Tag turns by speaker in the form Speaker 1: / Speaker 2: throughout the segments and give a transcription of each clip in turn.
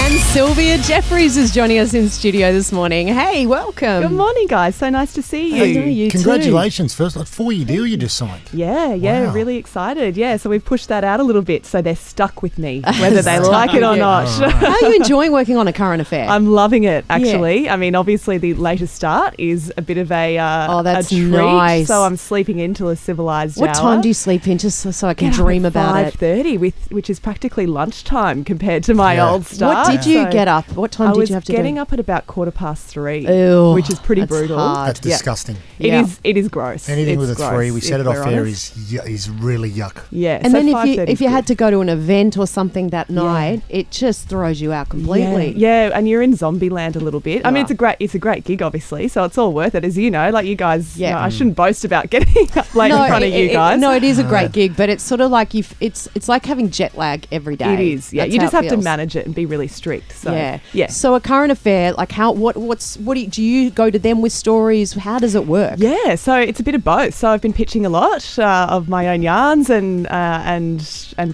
Speaker 1: And Sylvia Jeffries is joining us in studio this morning. Hey, welcome.
Speaker 2: Good morning, guys. So nice to see you.
Speaker 1: I know you
Speaker 3: Congratulations. First, like 4-year deal you just signed.
Speaker 2: Yeah,
Speaker 3: Wow.
Speaker 2: really excited. Yeah, so we've pushed that out a little bit so they're stuck with me, whether they like it or not.
Speaker 3: All right.
Speaker 1: How are you enjoying working on A Current Affair?
Speaker 2: I'm loving it, actually. I mean, obviously the latest start is a bit of a
Speaker 1: that's
Speaker 2: a treat.
Speaker 1: nice.
Speaker 2: So I'm sleeping into a civilised
Speaker 1: What
Speaker 2: hour.
Speaker 1: time do you sleep in just so I can
Speaker 2: Get up
Speaker 1: dream
Speaker 2: at
Speaker 1: about it?
Speaker 2: 5:30, which is practically lunchtime compared to my old start.
Speaker 1: What did you
Speaker 2: So
Speaker 1: get up? What time
Speaker 2: I
Speaker 1: did
Speaker 2: was
Speaker 1: you have to
Speaker 2: getting
Speaker 1: do?
Speaker 2: up at about 3:15,
Speaker 1: Ew,
Speaker 2: which is pretty
Speaker 1: that's
Speaker 2: brutal.
Speaker 1: hard.
Speaker 3: That's disgusting.
Speaker 2: It is gross.
Speaker 3: Anything
Speaker 2: It's
Speaker 3: with a
Speaker 2: gross,
Speaker 3: 3, we set
Speaker 2: if
Speaker 3: it off
Speaker 2: we're
Speaker 3: air,
Speaker 2: honest.
Speaker 3: is really yuck.
Speaker 2: Yeah.
Speaker 1: And
Speaker 2: so
Speaker 1: then
Speaker 2: 5:30
Speaker 1: if you
Speaker 2: is
Speaker 1: had
Speaker 2: good.
Speaker 1: to go to an event or something that night, it just throws you out completely.
Speaker 2: Yeah, and you're in zombie land a little bit. I mean,
Speaker 1: Yeah.
Speaker 2: it's a great gig, obviously, so it's all worth it, as you know. Like you guys,
Speaker 1: Yeah.
Speaker 2: you know, I shouldn't boast about getting up late in front of you guys.
Speaker 1: No, it is a great gig, but it's sort of like it's like having jet lag every day.
Speaker 2: It is. Yeah,
Speaker 1: That's
Speaker 2: you
Speaker 1: how
Speaker 2: just
Speaker 1: it
Speaker 2: have to
Speaker 1: feels.
Speaker 2: manage it and be really strict. So
Speaker 1: Yeah. So A Current Affair, like do you go to them with stories? How does it work?
Speaker 2: Yeah, so it's a bit of both. So I've been pitching a lot of my own yarns and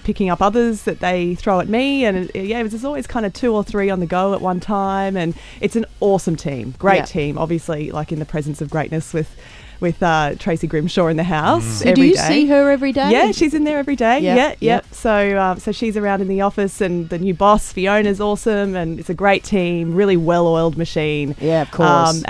Speaker 2: picking up others that they throw at me, and there's always kind of 2 or 3 on the go at one time, and it's an awesome team, great team. Obviously, like in the presence of greatness with Tracy Grimshaw in the house.
Speaker 1: So do you see her every day?
Speaker 2: Yeah, she's in there every day.
Speaker 1: Yeah.
Speaker 2: Yeah. So she's around in the office, and the new boss Fiona's awesome, and it's a great team, really well-oiled machine.
Speaker 1: Yeah, of course.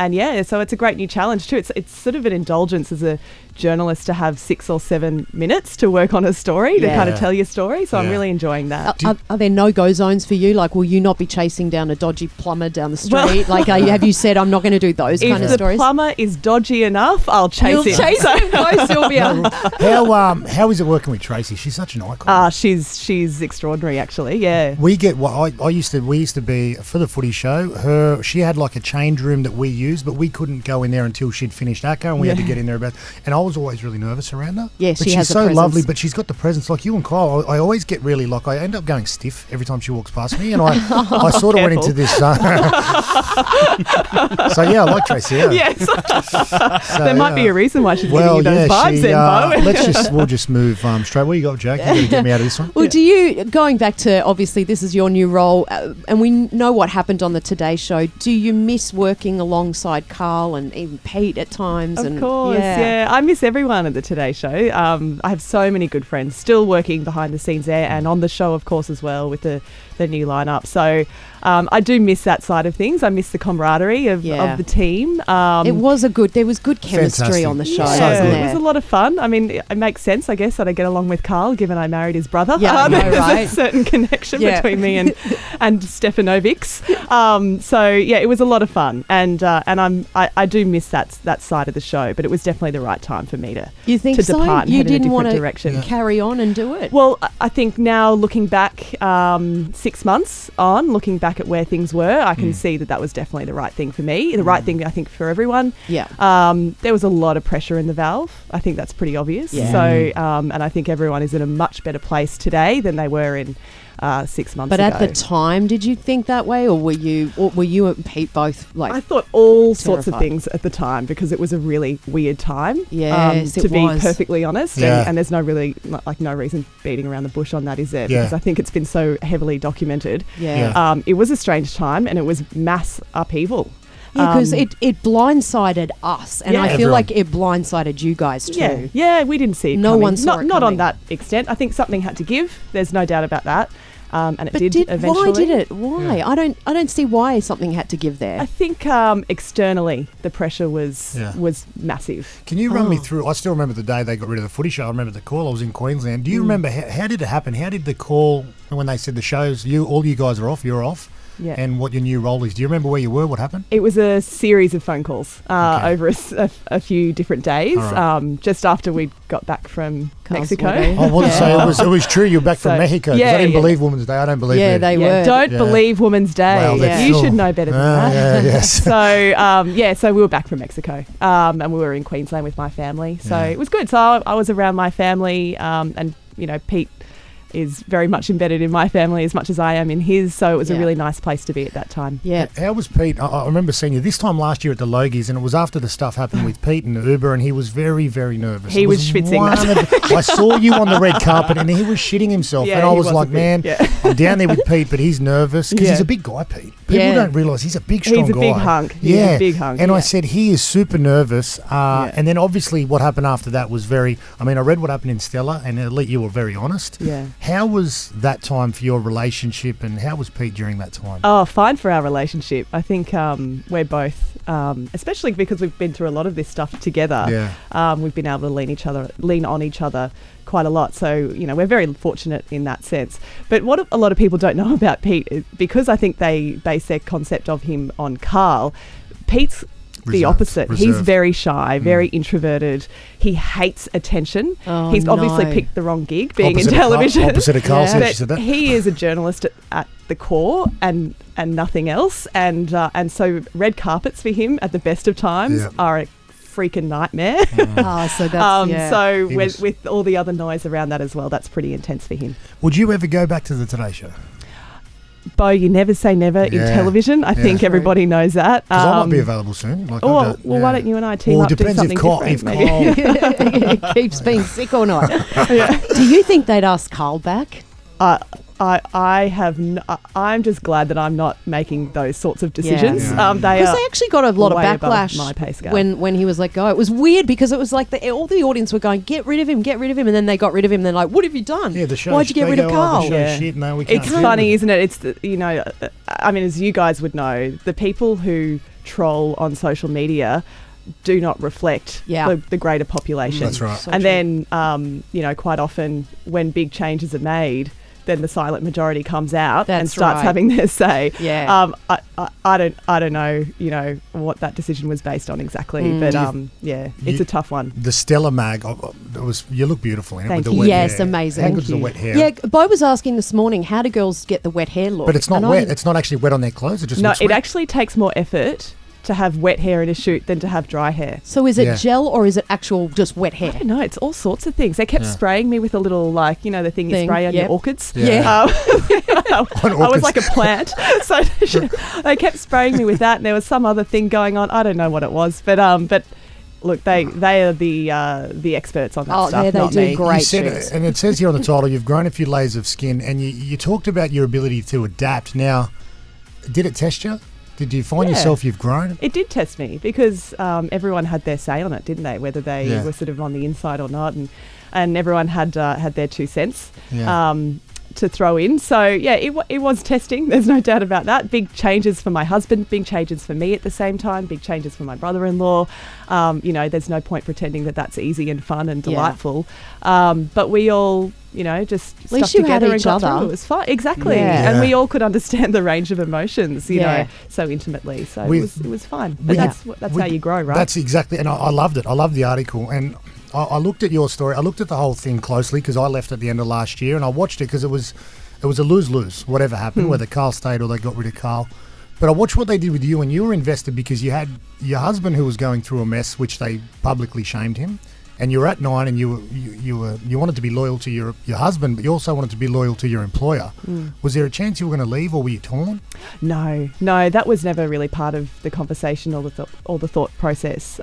Speaker 2: So it's a great new challenge too. It's sort of an indulgence as a journalist to have 6 or 7 minutes to work on a story to kind of tell your story. So I'm really enjoying that.
Speaker 1: Are there no-go zones for you? Like, will you not be chasing down a dodgy plumber down the street? Have you said, I'm not going to do those kind of stories?
Speaker 2: If the plumber is dodgy enough, I'll chase him.
Speaker 1: Chase him. Go, Sylvia.
Speaker 3: How is it working with Tracy? She's such an icon.
Speaker 2: She's extraordinary, actually. Yeah.
Speaker 3: We used to be for the footy show. She had like a change room that we used, but we couldn't go in there until she'd finished ACCA, and we had to get in there and I was always really nervous around her.
Speaker 1: Yeah,
Speaker 3: but
Speaker 1: she has
Speaker 3: she's
Speaker 1: a
Speaker 3: so
Speaker 1: presence.
Speaker 3: lovely. But she's got the presence, like you and Kyle. I always get really I end up going stiff every time she walks past me, and I sort of went into this. So yeah, I like Tracy. Yeah.
Speaker 2: Yes. There might be a reason why she's giving you those vibes then, Bo.
Speaker 3: We'll just move straight. What you got, Jack? You got to get me out of this one.
Speaker 1: Well, do you, going back to, obviously, this is your new role, and we know what happened on the Today Show. Do you miss working alongside Carl and even Pete at times?
Speaker 2: Of course, yeah. I miss everyone at the Today Show. I have so many good friends still working behind the scenes there and on the show, of course, as well with the new lineup. So I do miss that side of things. I miss the camaraderie of the team.
Speaker 1: There was good chemistry
Speaker 3: Fantastic.
Speaker 1: on the show,
Speaker 2: Yeah,
Speaker 1: wasn't there?
Speaker 2: it was a lot of fun. I mean, it makes sense, I guess, that I get along with Carl, given I married his brother.
Speaker 1: Yeah, I know,
Speaker 2: there's
Speaker 1: right?
Speaker 2: a certain connection between me and Stefanovics. It was a lot of fun, and I do miss that side of the show. But it was definitely the right time for me to
Speaker 1: You think
Speaker 2: to
Speaker 1: so?
Speaker 2: depart and
Speaker 1: You
Speaker 2: head in a
Speaker 1: didn't want
Speaker 2: different
Speaker 1: to
Speaker 2: direction.
Speaker 1: carry on and do it?
Speaker 2: Well, I think now looking back, 6 months on, looking back at where things were, I can see that was definitely the right thing for me, the right thing I think for everyone.
Speaker 1: Yeah.
Speaker 2: There was a lot of pressure in the valve. I think that's pretty obvious.
Speaker 1: Yeah.
Speaker 2: So, and I think everyone is in a much better place today than they were in 6 months ago.
Speaker 1: But at the time, did you think that way, or were you and Pete both like?
Speaker 2: I thought all sorts of
Speaker 1: terrified?
Speaker 2: things at the time because it was a really weird time.
Speaker 1: Yes,
Speaker 2: to
Speaker 1: it
Speaker 2: be
Speaker 1: was.
Speaker 2: perfectly honest,
Speaker 3: Yeah.
Speaker 2: and there's no reason beating around the bush on that, is there?
Speaker 3: Yeah.
Speaker 2: Because I think it's been so heavily documented.
Speaker 1: Yeah.
Speaker 2: It was a strange time, and it was mass upheaval.
Speaker 1: Yeah, because it blindsided us, and
Speaker 2: Yeah.
Speaker 1: I feel
Speaker 3: Everyone.
Speaker 1: like it blindsided you guys too.
Speaker 2: Yeah, we didn't see it
Speaker 1: No
Speaker 2: coming.
Speaker 1: one saw it
Speaker 2: Not on
Speaker 1: coming.
Speaker 2: that extent. I think something had to give. There's no doubt about that. And it
Speaker 1: But
Speaker 2: did eventually.
Speaker 1: why did it? Why?
Speaker 3: Yeah.
Speaker 1: I don't see why something had to give there.
Speaker 2: I think externally the pressure was massive.
Speaker 3: Can you run me through? I still remember the day they got rid of the footy show. I remember the call. I was in Queensland. Do you remember how did it happen? How did the call when they said the shows? All you guys are off. You're off.
Speaker 2: Yeah.
Speaker 3: And what your new role is. Do you remember where you were? What happened?
Speaker 2: It was a series of phone calls over a few different days,
Speaker 3: All right.
Speaker 2: just after we got back from Mexico.
Speaker 1: holiday.
Speaker 3: I want to say it was true. You're back from
Speaker 2: So,
Speaker 3: Mexico. 'Cause
Speaker 2: yeah,
Speaker 3: I didn't
Speaker 2: yeah.
Speaker 3: believe Women's Day. I don't believe
Speaker 1: Yeah,
Speaker 3: it.
Speaker 1: they were.
Speaker 2: Don't
Speaker 3: Yeah.
Speaker 2: believe Women's Day.
Speaker 3: Well,
Speaker 1: that's
Speaker 2: You
Speaker 3: sure.
Speaker 2: should know better than that.
Speaker 3: Yes.
Speaker 2: So we were back from Mexico, and we were in Queensland with my family. So
Speaker 3: Yeah.
Speaker 2: it was good. So I was around my family, and Pete is very much embedded in my family as much as I am in his. So it was a really nice place to be at that time.
Speaker 1: Yeah.
Speaker 3: How was Pete? I remember seeing you this time last year at the Logies, and it was after the stuff happened with Pete and the Uber, and he was very, very nervous.
Speaker 2: He was schwitzing.
Speaker 3: I saw you on the red carpet, and he was shitting himself, and I was like, man, I'm down there with Pete, but he's nervous because he's a big guy, Pete. People don't realise he's a big, strong guy.
Speaker 2: He's a big hunk.
Speaker 3: Yeah.
Speaker 2: He's a big hunk.
Speaker 3: And I said, he is super nervous. And then obviously what happened after that was very, I read what happened in Stella, and Elite, you were very honest.
Speaker 2: Yeah.
Speaker 3: How was that time for your relationship, and how was Pete during that time?
Speaker 2: Oh, fine for our relationship. I think we're both, especially because we've been through a lot of this stuff together, we've been able to lean on each other quite a lot. So, we're very fortunate in that sense. But what a lot of people don't know about Pete is, because I think they base their concept of him on Carl, Pete's the opposite. He's very shy, very introverted. He hates attention. He's obviously picked the wrong gig, being in television.
Speaker 3: Opposite of Carl, she said that.
Speaker 2: He is a journalist at the core and nothing else. And so red carpets for him at the best of times are a freaking nightmare.
Speaker 1: So that's
Speaker 2: with all the other noise around that as well, that's pretty intense for him.
Speaker 3: Would you ever go back to the Today Show?
Speaker 2: Bo, you never say never in television. I think everybody knows that.
Speaker 3: Because I might be available soon.
Speaker 2: Why don't you and I team up, do something different?
Speaker 1: If Cole keeps being sick or not. Do you think they'd ask Carl back?
Speaker 2: I'm just glad that I'm not making those sorts of decisions.
Speaker 1: Because they actually got a lot of backlash
Speaker 2: my pay scale.
Speaker 1: when he was let go. It was weird because it was like all the audience were going, get rid of him, and then they got rid of him. And they're like, what have you done?
Speaker 3: Yeah, the show.
Speaker 1: Why'd you get rid of Carl?
Speaker 2: It's funny, isn't it? It's as you guys would know, the people who troll on social media do not reflect the greater population.
Speaker 3: That's right.
Speaker 1: So
Speaker 2: and
Speaker 1: true.
Speaker 2: then, quite often when big changes are made, then the silent majority comes out and starts
Speaker 1: right.
Speaker 2: having their say.
Speaker 1: Yeah.
Speaker 2: I don't know, what that decision was based on exactly, but it's a tough one.
Speaker 3: The Stella mag, you look beautiful in it.
Speaker 2: Thank
Speaker 3: with the
Speaker 2: you.
Speaker 3: wet
Speaker 1: Yes,
Speaker 3: hair.
Speaker 1: amazing.
Speaker 3: How good's the wet hair?
Speaker 1: Yeah, Bo was asking this morning, how do girls get the wet hair look?
Speaker 3: But it's not wet. It's not actually wet on their clothes. It just looks wet.
Speaker 2: It actually takes more effort to have wet hair in a shoot than to have dry hair.
Speaker 1: So is it gel or is it actual just wet hair?
Speaker 2: I don't know. It's all sorts of things. They kept spraying me with a little, the thing you spray on your orchids.
Speaker 1: Yeah.
Speaker 2: I was like a plant. So they kept spraying me with that, and there was some other thing going on. I don't know what it was, but look, they are the experts on that stuff.
Speaker 1: They do great
Speaker 3: shoots. And it says here on the title, you've grown a few layers of skin, and you talked about your ability to adapt. Now, did it test you? Did you find yourself you've grown?
Speaker 2: It did test me because everyone had their say on it, didn't they? Whether they were sort of on the inside or not, and everyone had their 2 cents to throw in. So it was testing. There's no doubt about that. Big changes for my husband, big changes for me at the same time, big changes for my brother-in-law. There's no point pretending that that's easy and fun and delightful. But we all, just stuck together and got through. It was fun. Exactly. And we all could understand the range of emotions, so intimately. So it was fun. But that's how you grow, right?
Speaker 3: That's exactly. And I loved it. I loved the article. And I looked at your story. I looked at the whole thing closely because I left at the end of last year, and I watched it because it was a lose-lose, whatever happened, whether Carl stayed or they got rid of Carl. But I watched what they did with you, and you were invested because you had your husband who was going through a mess, which they publicly shamed him, and you were at 9, and you wanted to be loyal to your husband, but you also wanted to be loyal to your employer. Was there a chance you were going to leave, or were you torn?
Speaker 2: No, that was never really part of the conversation or the thought process.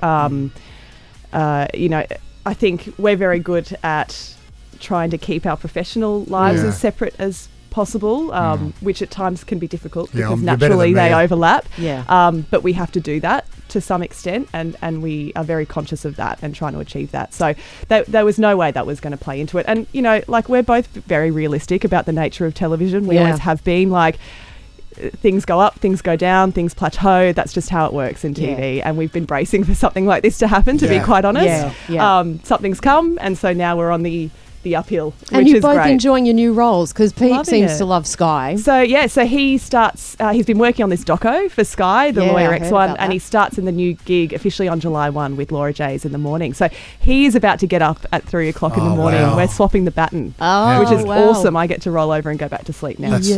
Speaker 2: I think we're very good at trying to keep our professional lives as separate as possible, which at times can be difficult because naturally they overlap. But we have to do that to some extent, and we are very conscious of that and trying to achieve that. So there was no way that was going to play into it. And, we're both very realistic about the nature of television. We always have been. Things go up, things go down, things plateau. That's just how it works in TV. And we've been bracing for something like this to happen, to be quite honest. Something's come, and so now we're on the uphill,
Speaker 1: and
Speaker 2: which
Speaker 1: you're
Speaker 2: is
Speaker 1: both
Speaker 2: great.
Speaker 1: enjoying your new roles because Pete
Speaker 2: Loving
Speaker 1: seems
Speaker 2: it.
Speaker 1: to love Sky.
Speaker 2: So he starts. He's been working on this doco for Sky, the Lawyer X one, and he starts in the new gig officially on July 1 with Laura J's in the morning. So he is about to get up at 3 o'clock in the morning.
Speaker 3: Wow.
Speaker 2: We're swapping the baton, which is awesome. I get to roll over and go back to sleep now.
Speaker 3: That's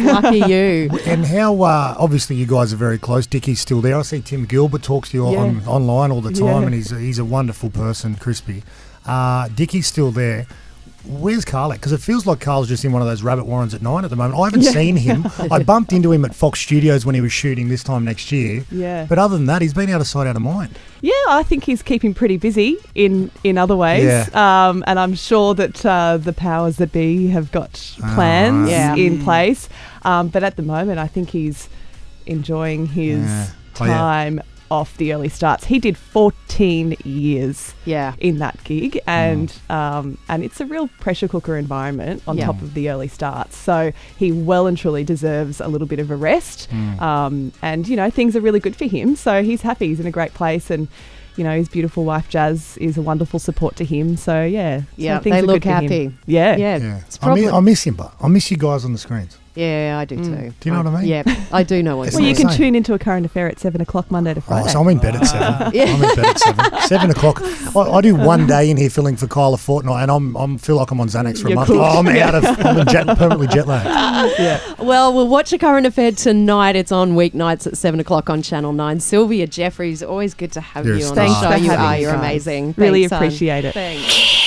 Speaker 1: lucky you.
Speaker 3: And how obviously you guys are very close. Dickie's still there. I see Tim Gilbert talks to you online all the time, and he's a wonderful person, Crispy. Dickie's still there. where's Carl at? Because it feels like Carl's just in one of those rabbit warrens at 9 at the moment. I haven't seen him. I bumped into him at Fox Studios when he was shooting this time next year.
Speaker 2: Yeah.
Speaker 3: But other than that, he's been out of sight, out of mind.
Speaker 2: Yeah, I think he's keeping pretty busy in other ways.
Speaker 3: Yeah.
Speaker 2: And I'm sure that the powers that be have got plans in place. But at the moment, I think he's enjoying his time off the early starts. He did 14 years in that gig, and it's a real pressure cooker environment on top of the early starts. So he well and truly deserves a little bit of a rest. And, things are really good for him. So he's happy. He's in a great place, and his beautiful wife Jazz is a wonderful support to him. So
Speaker 1: they look happy.
Speaker 3: Yeah. I miss him, but I miss you guys on the screens.
Speaker 1: Yeah, I do too.
Speaker 3: Do you know what I mean?
Speaker 1: Yeah, I do know what
Speaker 2: Well, you can tune into A Current Affair at 7 o'clock Monday to Friday.
Speaker 3: Oh, so I'm in bed at 7. I'm in bed at 7. 7 o'clock. I do one day in here filling for Kyle a fortnight, and I feel like I'm on Xanax for a month. I'm permanently jet lagged.
Speaker 1: Well, we'll watch A Current Affair tonight. It's on weeknights at 7 o'clock on Channel 9. Sylvia Jeffries, always good to have you on the show. You are. You're amazing.
Speaker 2: Really
Speaker 1: Thanks,
Speaker 2: appreciate it.
Speaker 1: Thanks.